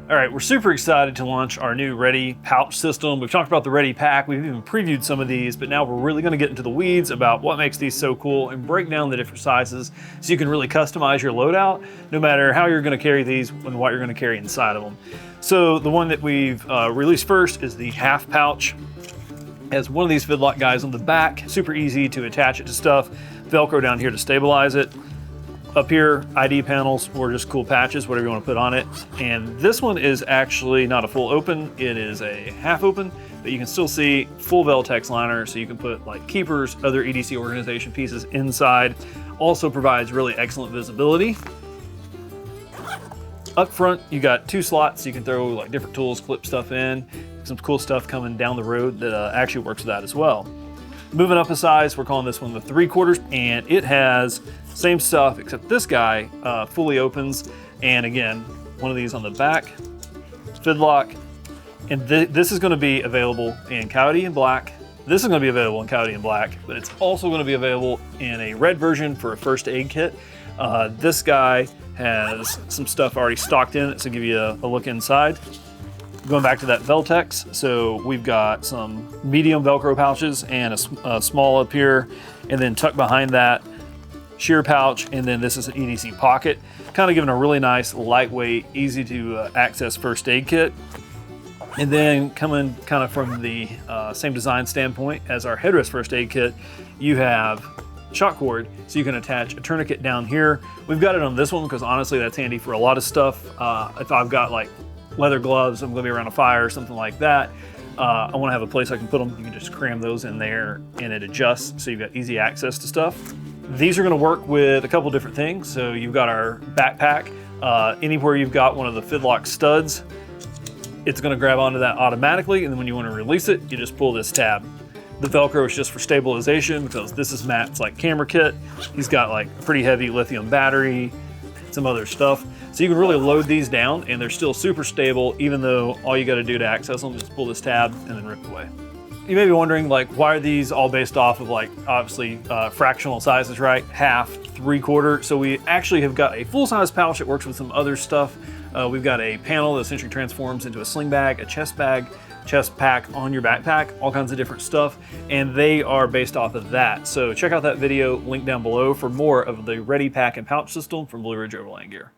All right, we're super excited to launch our new Ready pouch system. We've talked about the Ready pack, we've even previewed some of these, but now we're really gonna get into the weeds about what makes these so cool and break down the different sizes so you can really customize your loadout, no matter how you're gonna carry these and what you're gonna carry inside of them. So the one that we've released first is the half pouch. It has one of these fidlock guys on the back, super easy to attach it to stuff, Velcro down here to stabilize it. Up here, ID panels or just cool patches, whatever you want to put on it. And this one is actually not a full open, it is a half open, but you can still see full Veltex liner, so you can put like keepers, other EDC organization pieces inside. Also provides really excellent visibility. Up front, you got two slots, so you can throw like different tools, clip stuff in. Some cool stuff coming down the road that actually works with that as well. Moving up a size, we're calling this one the 3/4, and it has same stuff, except this guy fully opens. And again, one of these on the back, fidlock. And this is gonna be available in Coyote and Black. This is gonna be available in Coyote and Black, but it's also gonna be available in a red version for a first aid kit. This guy has some stuff already stocked in it, so give you a look inside. Going back to that Veltex, so we've got some medium Velcro pouches and a small up here, and then tucked behind that, sheer pouch, and then this is an EDC pocket, kind of giving a really nice, lightweight, easy to access first aid kit. And then coming kind of from the same design standpoint as our headrest first aid kit, you have shock cord, so you can attach a tourniquet down here. We've got it on this one because honestly that's handy for a lot of stuff. If I've got like leather gloves, I'm gonna be around a fire or something like that, I wanna have a place I can put them. You can just cram those in there and it adjusts, so you've got easy access to stuff. These are gonna work with a couple different things. So you've got our backpack. Anywhere you've got one of the fidlock studs, it's gonna grab onto that automatically, and then when you wanna release it, you just pull this tab. The Velcro is just for stabilization because this is Matt's like camera kit. He's got like a pretty heavy lithium battery, some other stuff. So you can really load these down and they're still super stable, even though all you gotta do to access them is just pull this tab and then rip it away. You may be wondering, like, why are these all based off of like, obviously fractional sizes, right? Half, 3/4. So we actually have got a full-size pouch that works with some other stuff. We've got a panel that essentially transforms into a sling bag, a chest pack on your backpack, all kinds of different stuff, and they are based off of that. So check out that video, link down below for more of the Ready pack and pouch system from Blue Ridge Overland Gear.